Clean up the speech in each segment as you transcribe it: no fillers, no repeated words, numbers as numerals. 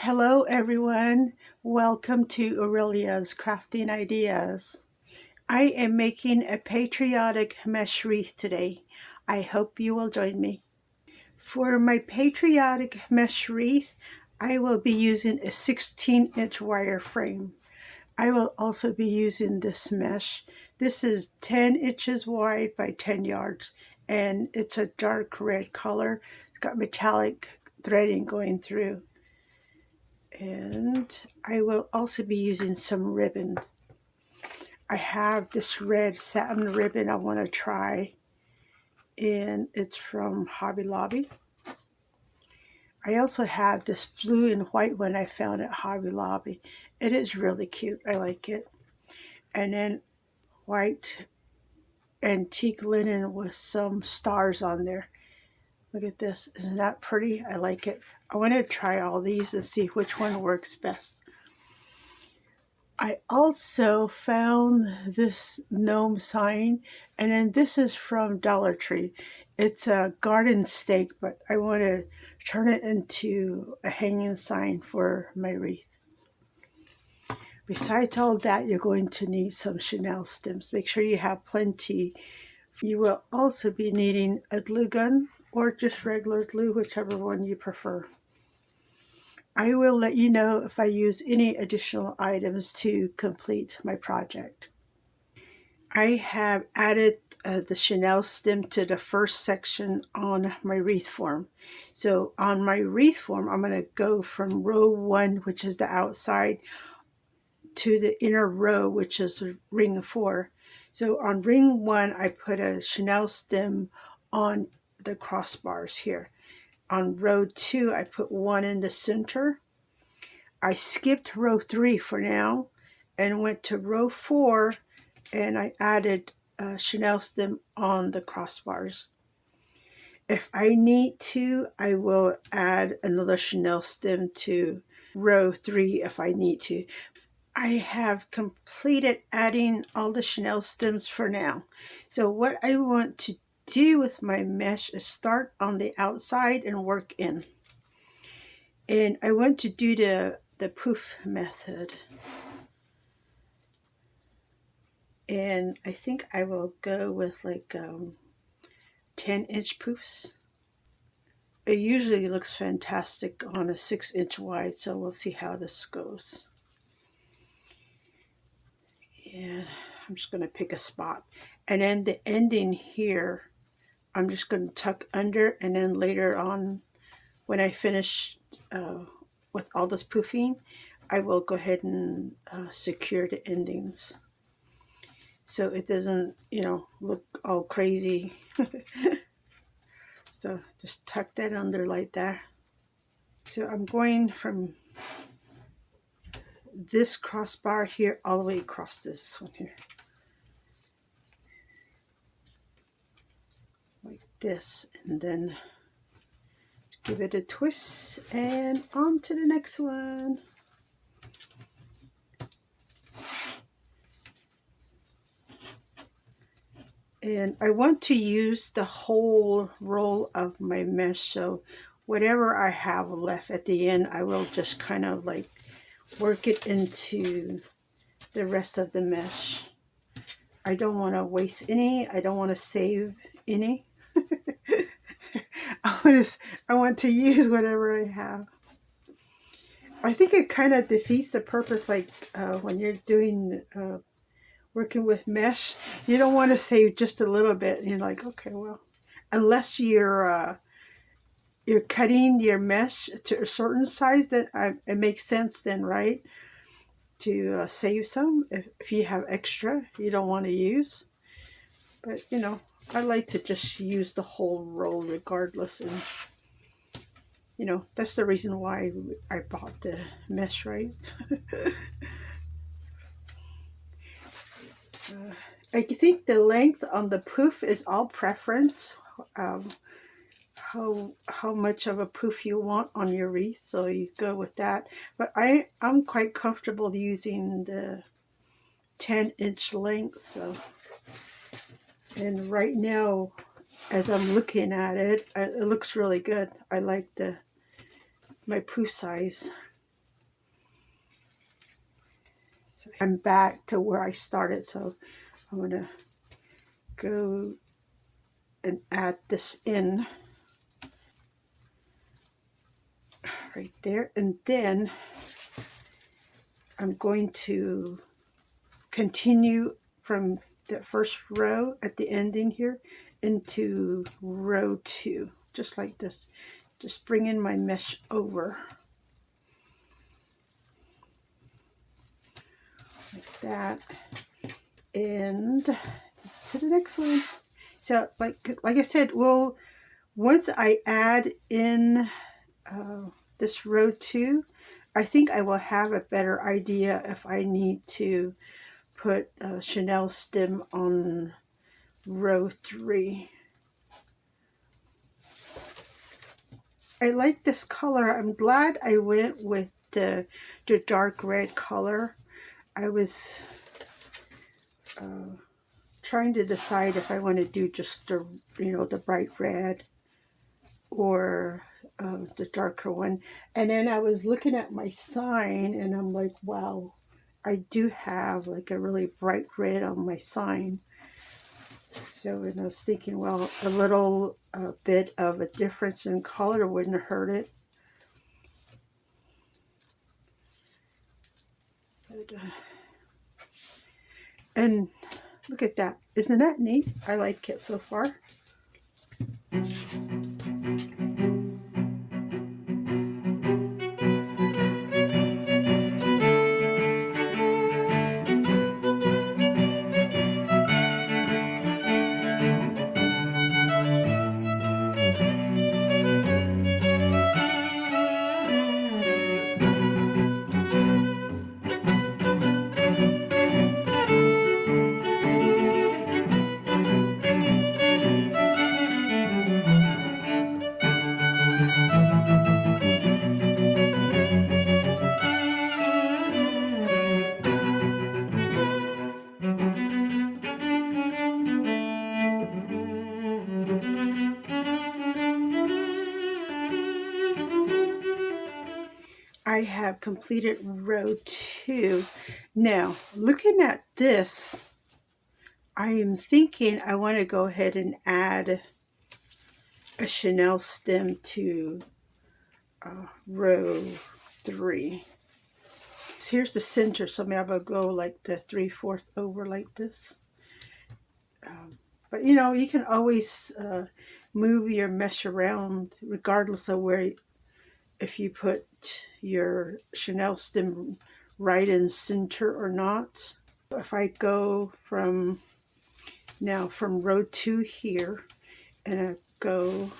Hello everyone, welcome to Aurelia's Crafting Ideas. I am making a patriotic mesh wreath today. I hope you will join me. For my patriotic mesh wreath, I will be using a 16-inch wire frame. I will also be using this mesh. This is 10 inches wide by 10 yards and it's a dark red color. It's got metallic threading going through. And I will also be using some ribbon. I have this red satin ribbon I want to try, and it's from Hobby Lobby. I also have this blue and white one I found at Hobby Lobby. It is really cute. I like it. And then white antique linen with some stars on there. Look at this. Isn't that pretty? I like it. I want to try all these and see which one works best. I also found this gnome sign, and then this is from Dollar Tree. It's a garden stake, but I want to turn it into a hanging sign for my wreath. Besides all that, you're going to need some chenille stems. Make sure you have plenty. You will also be needing a glue gun or just regular glue, whichever one you prefer. I will let you know if I use any additional items to complete my project. I have added the chenille stem to the first section on my wreath form. So on my wreath form, I'm going to go from row 1, which is the outside, to the inner row, which is ring 4. So on ring 1, I put a chenille stem on the crossbars here. On row 2, I put one in the center. I skipped row 3 for now and went to row 4, and I added a chenille stem on the crossbars. If I need to, I will add another chenille stem to row 3 if I need to. I have completed adding all the chenille stems for now. So what I want to do with my mesh is start on the outside and work in. And I want to do the poof method. And I think I will go with like 10-inch poofs. It usually looks fantastic on a 6-inch wide, so we'll see how this goes. And I'm just going to pick a spot. And then the ending here, I'm just going to tuck under, and then later on, when I finish with all this poofing, I will go ahead and secure the endings so it doesn't, look all crazy. So just tuck that under like that. So I'm going from this crossbar here all the way across this one here. Like this, and then give it a twist and on to the next one. And I want to use the whole roll of my mesh, so whatever I have left at the end, I will just kind of like work it into the rest of the mesh. I don't want to waste any. I don't want to save any. I want to use whatever I have. I think it kind of defeats the purpose, like when you're doing working with mesh, you don't want to save just a little bit. You're like, okay, well, unless you're cutting your mesh to a certain size, that it makes sense then, right? To save some if you have extra you don't want to use. But I like to just use the whole roll regardless, and that's the reason why I bought the mesh, right? I think the length on the poof is all preference, how much of a poof you want on your wreath, so you go with that. But I'm quite comfortable using the 10-inch length. So, and right now, as I'm looking at it, it looks really good. I like my poof size. So I'm back to where I started, so I'm going to go and add this in right there, and then I'm going to continue from the first row at the ending here into row 2, just like this. Just bring in my mesh over like that, and to the next one. So like I said, once I add in this row 2, I think I will have a better idea if I need to put a Chanel stem on row 3. I like this color. I'm glad I went with the dark red color. I was trying to decide if I want to do just the, the bright red or the darker one. And then I was looking at my sign and I'm like, wow, I do have like a really bright red on my sign. So, and I was thinking, well, a little bit of a difference in color wouldn't hurt it. But, and look at that. Isn't that neat? I like it so far. I have completed row 2. Now, looking at this, I am thinking I want to go ahead and add a Chanel stem to row 3. So here's the center, so maybe I'll go like the 3/4 over like this. But you can always move your mesh around regardless of where, if you put your Chanel stem right in center or not. If I go from row 2 here and I go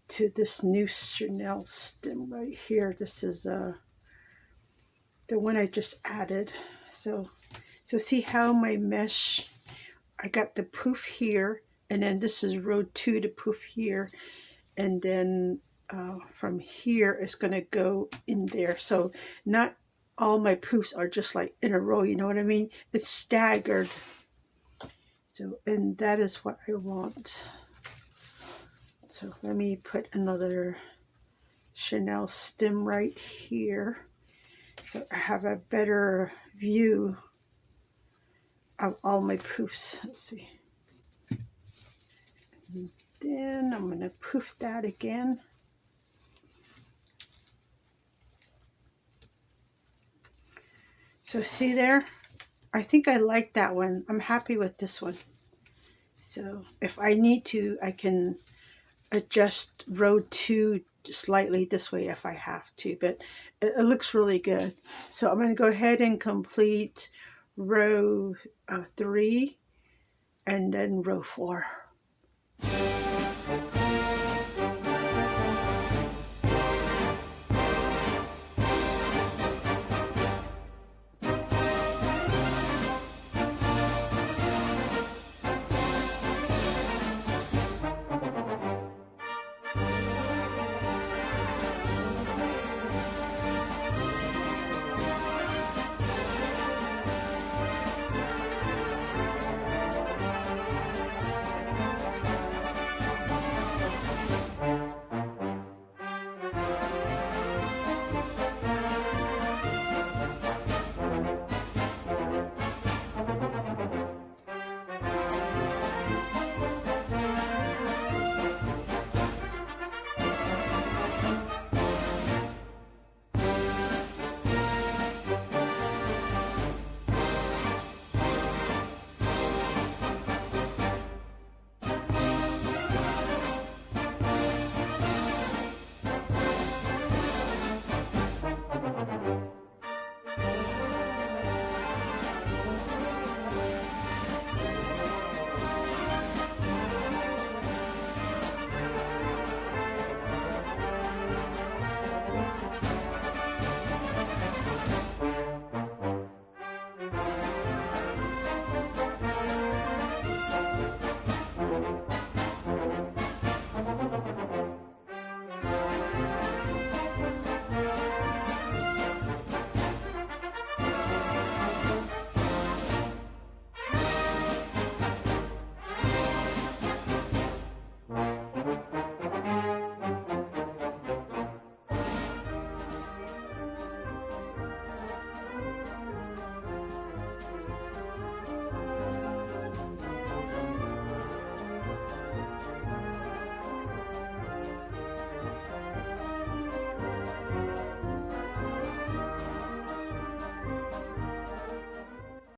to this new Chanel stem right here, this is the one I just added. So see how my mesh, I got the poof here, and then this is row 2 to poof here, and then from here it's going to go in there. So not all my poofs are just like in a row, you know what I mean? It's staggered. So, and that is what I want. So let me put another Chanel stem right here, so I have a better view of all my poofs. Let's see. And then I'm going to poof that again. So see there? I think I like that one. I'm happy with this one. So if I need to, I can adjust row 2 slightly this way if I have to, but it looks really good. So I'm going to go ahead and complete row 3 and then row 4.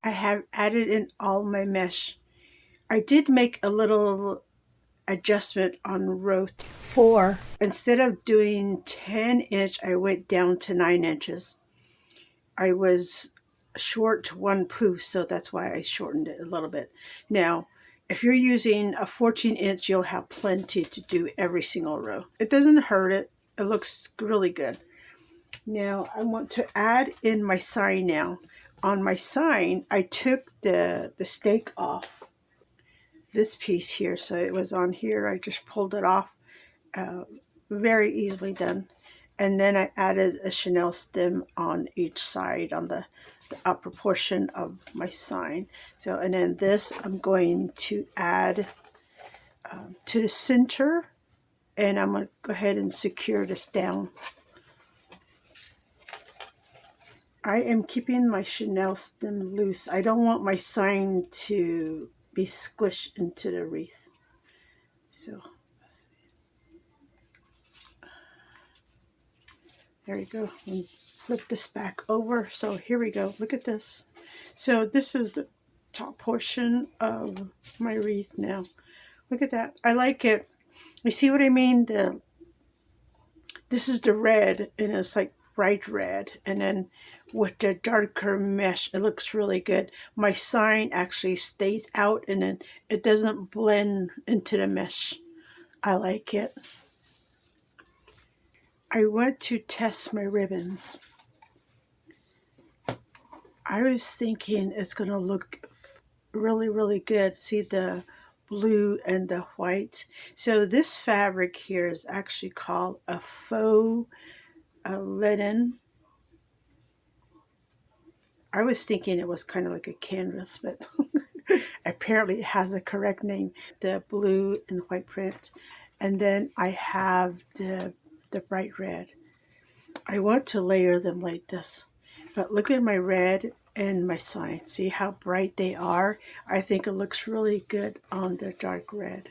I have added in all my mesh. I did make a little adjustment on row 4. Instead of doing 10-inch, I went down to 9 inches. I was short one poof, so that's why I shortened it a little bit. Now, if you're using a 14-inch, you'll have plenty to do every single row. It doesn't hurt it. It looks really good. Now, I want to add in my sign now. On my sign, I took the stake off this piece here. So it was on here. I just pulled it off. Very easily done. And then I added a chenille stem on each side on the upper portion of my sign. So, and then this I'm going to add to the center, and I'm going to go ahead and secure this down. I am keeping my chenille stem loose. I don't want my sign to be squished into the wreath. So let's see. There you go. And flip this back over. So here we go. Look at this. So this is the top portion of my wreath now. Look at that. I like it. You see what I mean? This is the red, and it's like bright red, and then with the darker mesh, it looks really good. My sign actually stays out, and then it doesn't blend into the mesh. I like it. I went to test my ribbons. I was thinking it's going to look really, really good. See the blue and the white. So this fabric here is actually called a faux linen. I was thinking it was kind of like a canvas, but apparently it has a correct name. The blue and white print. And then I have the bright red. I want to layer them like this. But look at my red and my sign. See how bright they are? I think it looks really good on the dark red.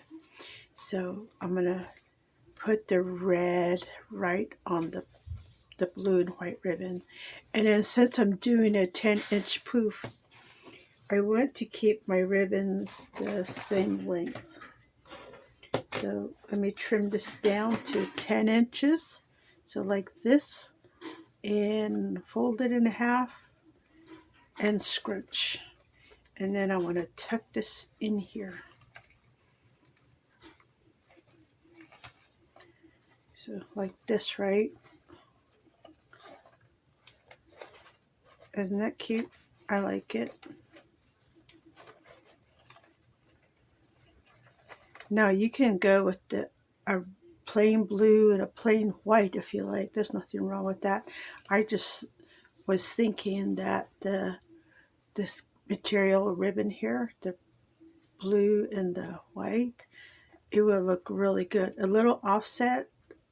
So I'm going to put the red right on the blue and white ribbon. And then since I'm doing a 10-inch poof, I want to keep my ribbons the same length. So let me trim this down to 10 inches. So like this, and fold it in half and scrunch. And then I want to tuck this in here. So like this, right? Isn't that cute? I like it. Now you can go with a plain blue and a plain white if you like. There's nothing wrong with that. I just was thinking that this material ribbon here, the blue and the white, it will look really good. A little offset,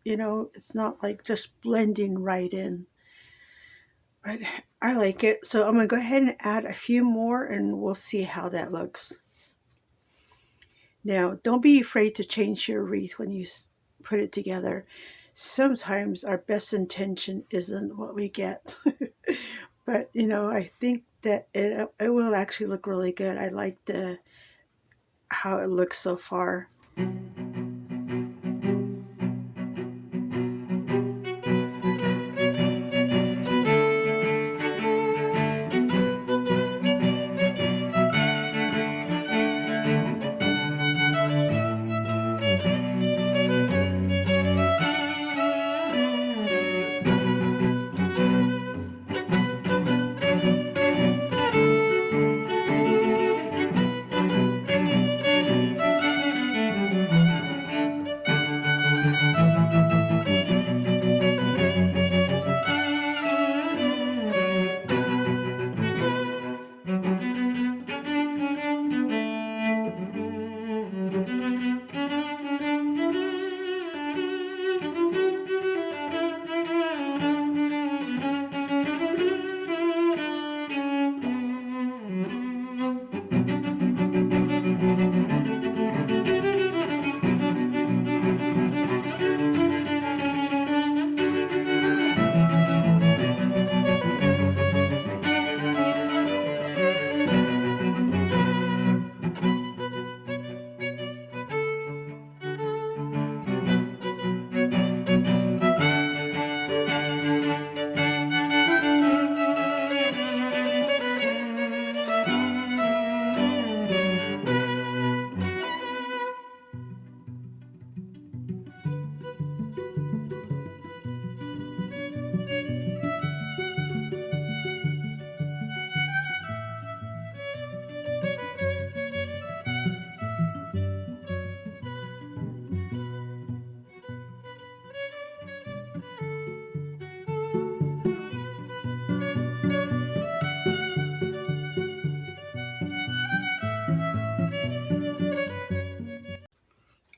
you know, it's not like just blending right in. But I like it. So I'm going to go ahead and add a few more, and we'll see how that looks. Now, don't be afraid to change your wreath when you put it together. Sometimes our best intention isn't what we get. But, you know, I think that it will actually look really good. I like how it looks so far.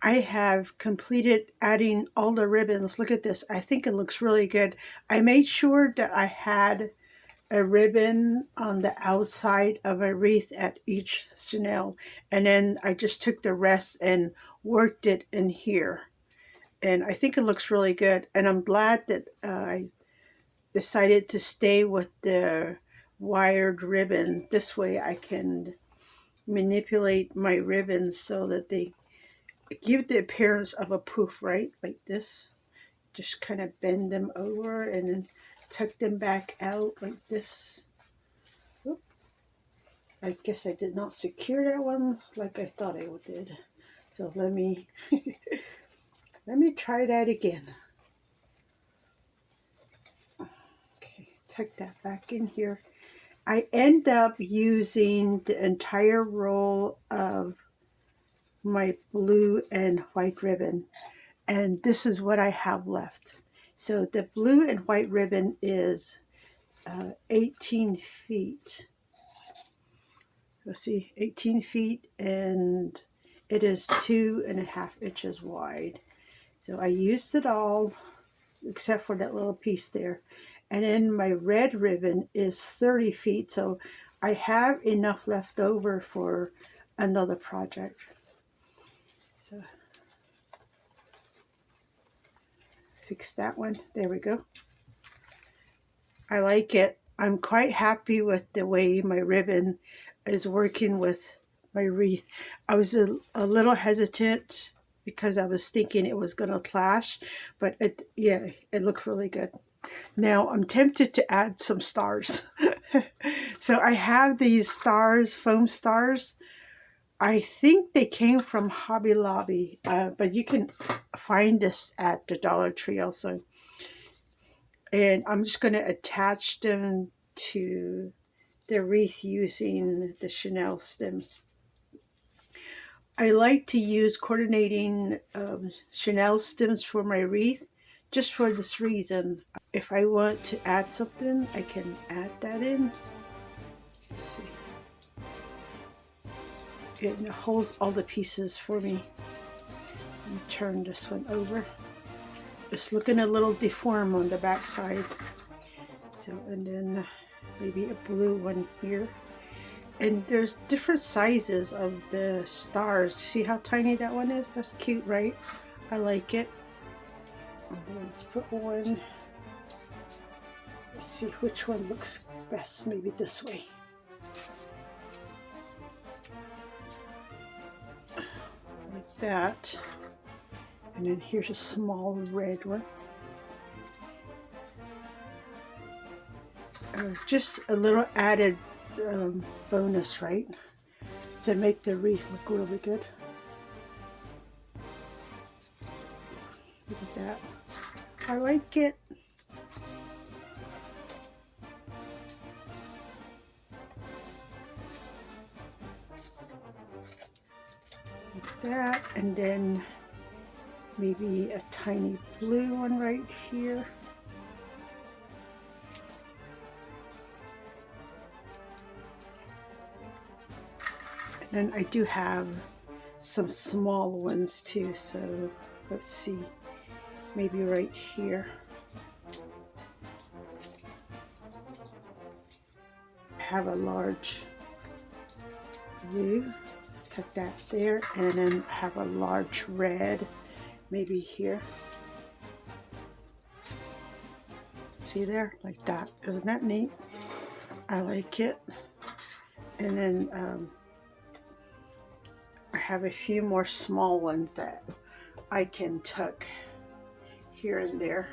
I have completed adding all the ribbons. Look at this. I think it looks really good. I made sure that I had a ribbon on the outside of a wreath at each chenille, and then I just took the rest and worked it in here. And I think it looks really good, and I'm glad that I decided to stay with the wired ribbon. This way I can manipulate my ribbons so that they give the appearance of a poof, right? Like this. Just kind of bend them over and then tuck them back out like this. Oop. I guess I did not secure that one like I thought I did. So let me let me try that again. Okay, tuck that back in here. I end up using the entire roll of my blue and white ribbon, and this is what I have left. So the blue and white ribbon is 18 feet. Let's see, 18 feet, and it is 2.5 inches wide. So I used it all except for that little piece there. And then my red ribbon is 30 feet, so I have enough left over for another project. So fix that one. There we go. I like it. I'm quite happy with the way my ribbon is working with my wreath. I was a little hesitant because I was thinking it was going to clash, but it looks really good. Now I'm tempted to add some stars. So I have these stars, foam stars. I think they came from Hobby Lobby, but you can find this at the Dollar Tree also. And I'm just going to attach them to the wreath using the chenille stems. I like to use coordinating chenille stems for my wreath just for this reason. If I want to add something, I can add that in. Let's see. It holds all the pieces for me. Let me turn this one over. It's looking a little deformed on the back side. So, and then maybe a blue one here. And there's different sizes of the stars. See how tiny that one is? That's cute, right? I like it. Let's put one. Let's see which one looks best. Maybe this way. Like that. And then here's a small red one. Just a little added bonus, right? To make the wreath look really good. Look at that. I like it. Like that, and then maybe a tiny blue one right here. And I do have some small ones too, so let's see, maybe right here. I have a large blue, let's tuck that there, and then I have a large red, maybe here. See there, like that. Isn't that neat? I like it. And then I have a few more small ones that I can tuck here and there.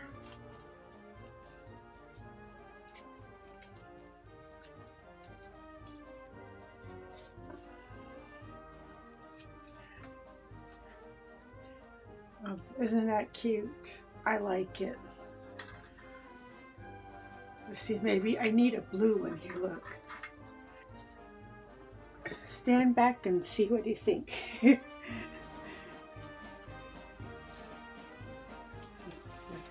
Oh, isn't that cute? I like it. Let's see, maybe I need a blue one here, look. Stand back and see what you think. Like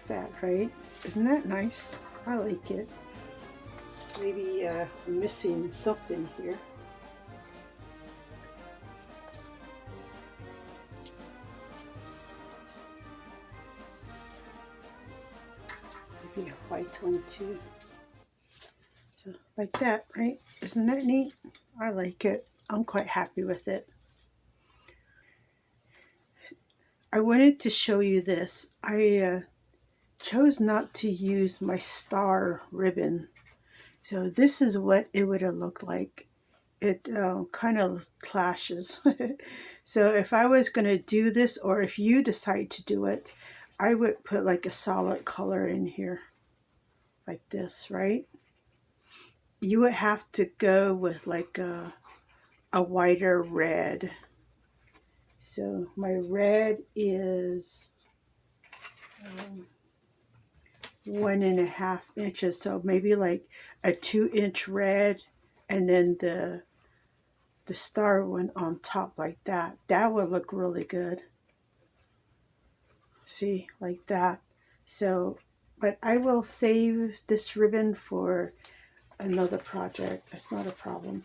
that, right? Isn't that nice? I like it. Maybe missing something here. a white one too. So like that, right? Isn't that neat? I like it. I'm quite happy with it. I wanted to show you this. I chose not to use my star ribbon. So this is what it would have looked like. It kind of clashes. So if I was going to do this, or if you decide to do it, I would put like a solid color in here. Like this, right? You would have to go with like a whiter red. So my red is 1.5 inches, so maybe like a 2-inch red, and then the star one on top like that. That would look really good. See, like that. So, but I will save this ribbon for another project. That's not a problem.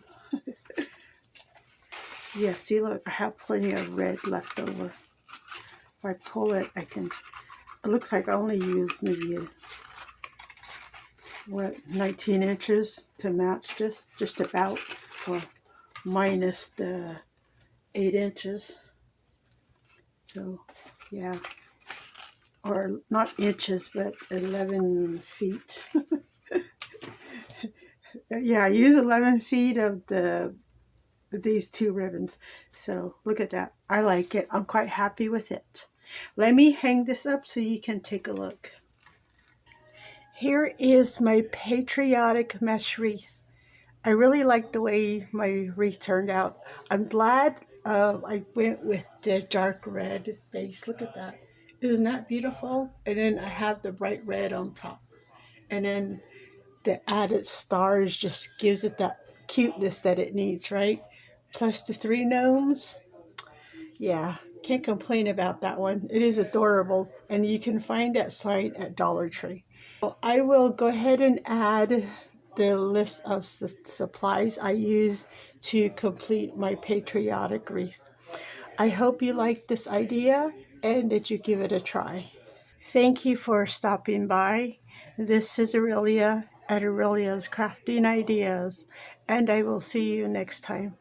Yeah, see, look, I have plenty of red left over. If I pull it, I can, it looks like I only used maybe, 19 inches to match this, just about, well, minus the 8 inches. So, yeah, or not inches, but 11 feet. Yeah, I use 11 feet of these two ribbons. So look at that. I like it. I'm quite happy with it. Let me hang this up so you can take a look. Here is my Patriotic mesh wreath. I really like the way my wreath turned out. I'm glad I went with the dark red base. Look at that. Isn't that beautiful? And then I have the bright red on top. And then the added stars just gives it that cuteness that it needs, right? Plus the 3 gnomes. Yeah, can't complain about that one. It is adorable, and you can find that sign at Dollar Tree. Well, I will go ahead and add the list of supplies I use to complete my patriotic wreath. I hope you like this idea and that you give it a try. Thank you for stopping by. This is Aurelia at Aurelia's Crafting Ideas, and I will see you next time.